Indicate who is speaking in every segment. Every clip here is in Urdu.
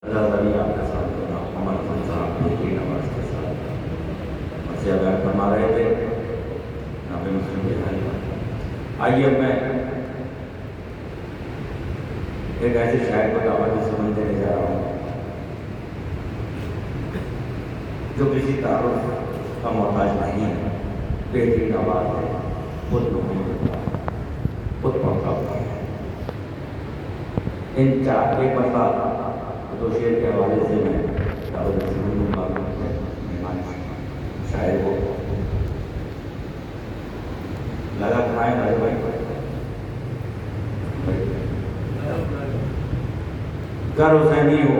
Speaker 1: اللہ علی آپ کے ساتھ محمد خان صاحب کی نواز کے ساتھ مسیح بیان فرما رہے تھے جناب مسلم بہاری۔ آئیے اب میں ایک ایسے شاعر کو دعوت سمجھ دینے جا رہا ہوں جو کسی تعارف کا محتاج نہیں ہے، بہترین آواز ہے، خود محمد خود پڑھتا ہے۔ ان چار ایک مرتبہ دو شعر کے حوالے سے میں دعوت سمجھوں گا مہمان شاعر کو لگا کھائیں بھائی بھائی گر حسینی ہو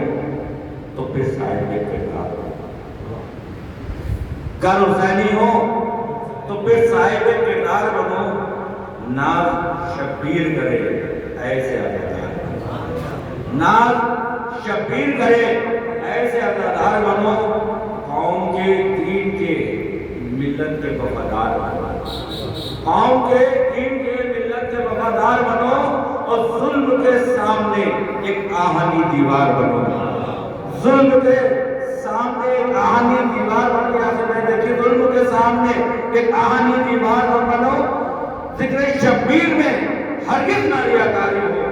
Speaker 1: تو پھر صاحب کردار ہو، گر حسینی ہو تو پھر صاحب کردار بنو، ناز شبیر کرے ایسے عزادار، ناز شبیر کرے ایسے عزادار بنو، قوم کے دین کے ملت کے وفادار بنو، قوم کے دین کے ملت کے وفادار بنو، اور ظلم کے سامنے ایک آہنی دیوار بنو، ظلم کے سامنے ایک آہنی دیوار بنو۔ یہاں سے میں دیکھیں ظلم کے سامنے ایک آہنی دیوار بنو، ذکر شبیر میں ہرگز نہ ریاکاری ہو،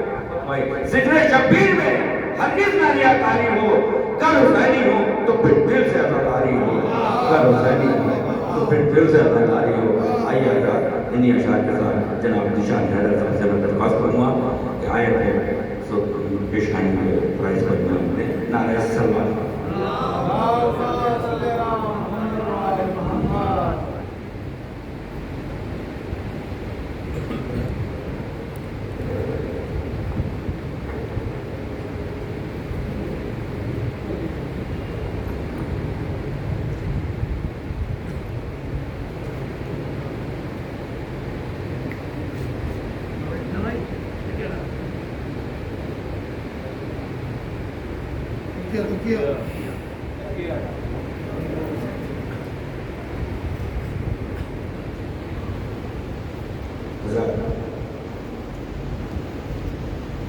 Speaker 1: ذکر شبیر میں ہرگز نہ ریاکاری ہو، گر حسینی ہو تو پھر دل سے عزاداری ہو، گر حسینی ہو تو پھر دل سے عزاداری ہو۔ آئیے آئیے انہی اشعار کے ساتھ جناب ذیشان حیدر صاحب سے میں درخواست کروں گا کہ آئے اپنے پیشانی میں پرائز کرنا اپنے نعرہ سلوات۔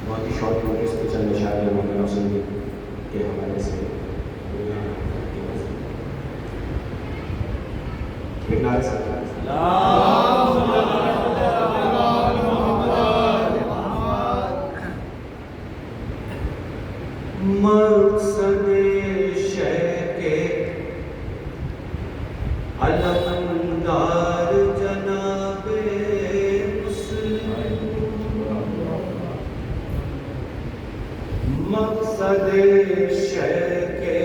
Speaker 1: بہت ہی شارٹ نوٹس پہ چند اشعار مولانا حسین کے حوالے سے ایک نعرہ مقصد شے کے علمدار جناب مسلم، مقصد شے کے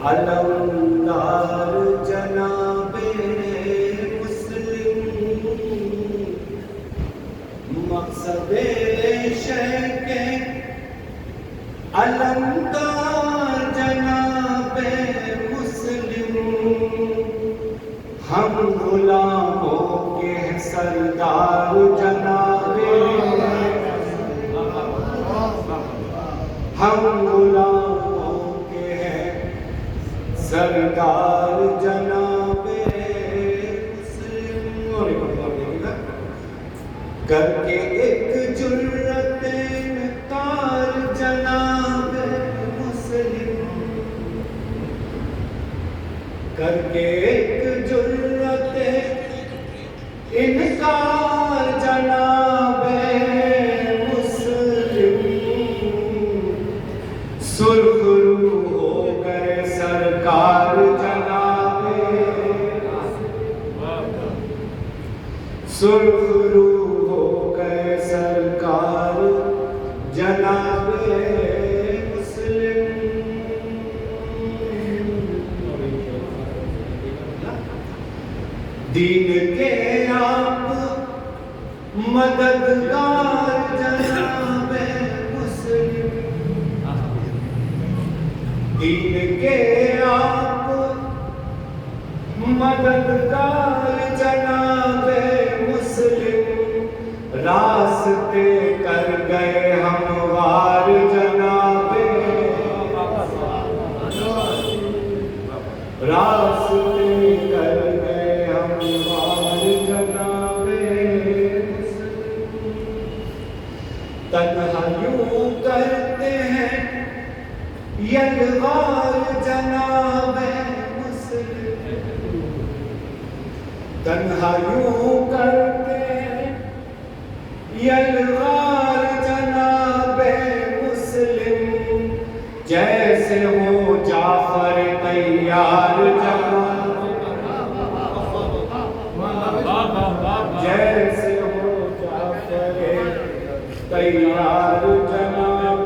Speaker 1: علمدار جناب مسلم، مقصد شے کے علمدار جناب مسلم، ہم غلاموں کے سردار جناب، ہم غلاموں کے ہیں سردار جناب مسلم۔ کر کے ایک جرت انکار جناب مسلم، کر کے ایک جرت انکار جناب مسلم، سرخ رو ہو گئے سرکار جناب، سرخ رو ہو گئے سرکار جناب مسلم۔ دین کے آپ مددگار جناب مسلم، دین کے آپ مددگار جناب مسلم، راستے کر گئے ہموار جناب، راستے کر گئے ہموار جناب مسلم، تنہا یوں کرتے ہیں
Speaker 2: یلغار جناب مسلم تنہا یوں کرتے یلغار جناب مسلم جیسے ہو جعفر تیار جناب جیسے ہو جعفر تیار جناب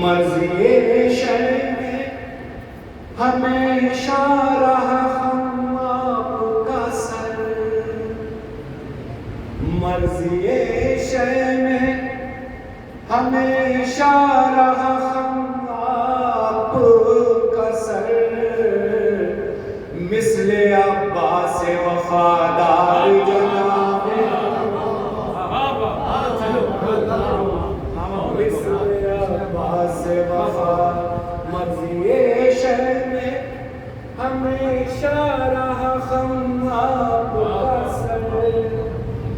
Speaker 2: مرضی شے میں ہمیشہ رہا خماب کا سر مرضی شے میں ہمیشہ رہا خماب کا سر مثل عباس وفادار جناب عباس وفادار مرضی شہر میں ہمیشہ رہا خماب کا سر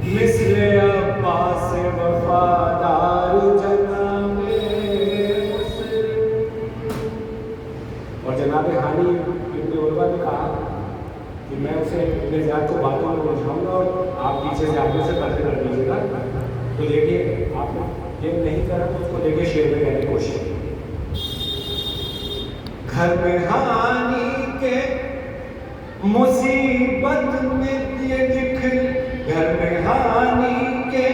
Speaker 2: مثل عباس وفادار جناب مسلم. اور جناب ہانی ابن عروہ نے کہا کہ میں اسے ابن زیاد کو باتوں میں بجھاؤں گا اور آپ پیچھے سے آگے سے پردے کر دیجیے گا. تو دیکھیے آپ یہ نہیں کرا تو اس کو دیکھیے شعر میں کہنے کی کوشش. گھر میں ہانی کے مصیبت میں یہ دکھ گھر میں ہانی کے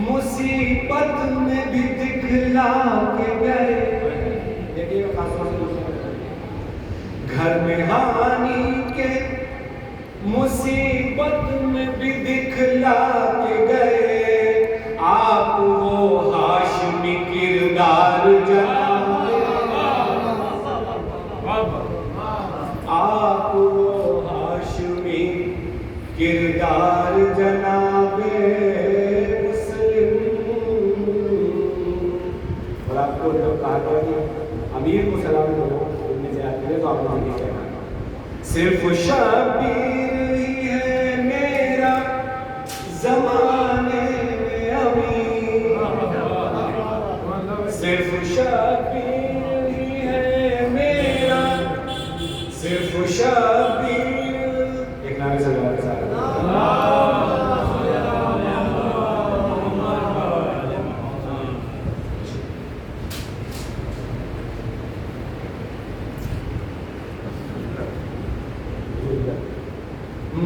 Speaker 2: مصیبت میں بھی دکھلا کے گئے. دیکھیے گھر میں ہانی کے مصیبت میں بھی دکھلا کے گئے. آپ وہ ہاشمی کردار جناب آپ وہ ہاشمی کردار جناب مسلم. اور آپ کو جب کہا گیا کہ امیر کو سلام کرو ابن زیاد کرے تو آپ نے نہیں کہنا صرف شبیر ہی ہے میرا زمانے میں امیر صرف شبیر ہی ہے میرا صرف شبیر. ایک نام سے اللہ کے ساتھ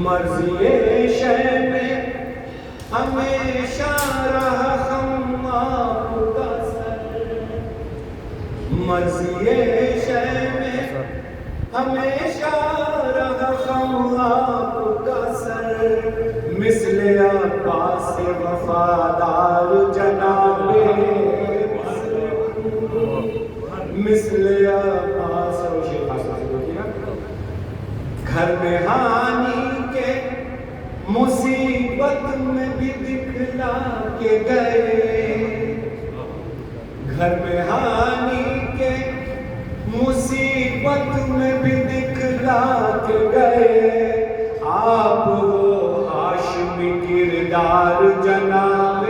Speaker 2: مرضی شے میں ہمیشہ رہا خماب کا سر مرضی شے میں ہمیشہ رہا خماب کا سر مثل عباس وفادار جناب مثل عباس. گھر میں ہانی کے مصیبت میں بھی دکھلا کے گئے. گھر میں ہانی کے مصیبت میں بھی دکھلا کے گئے. آپ وہ ہاشمی کردار جناب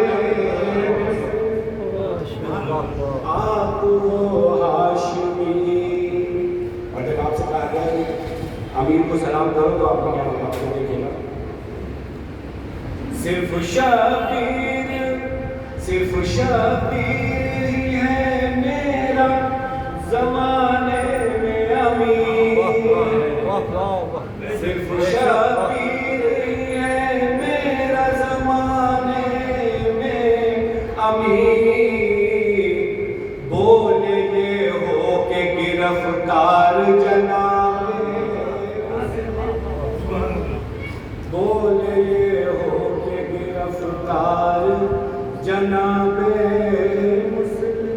Speaker 2: آپ وہ ہاشمی. اور جب آپ سے کہا گیا کہ امیر کو سلام کرو تو آپ کو کیا ہوگا آپ کو دیکھیے گا صرف شبیر ہی ہے میرا زمانے میں امیر صرف شبیر ہی ہے میرا زمانے میں امیر. بولے یہ ہو کہ گرفتار جناب بولے یہ ہو کہ گرفتار جناب مسلم.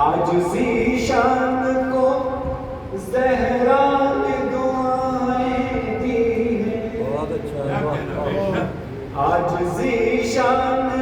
Speaker 2: آج ذیشان کو زہرا نے دعائیں دی ہیں آج ذیشان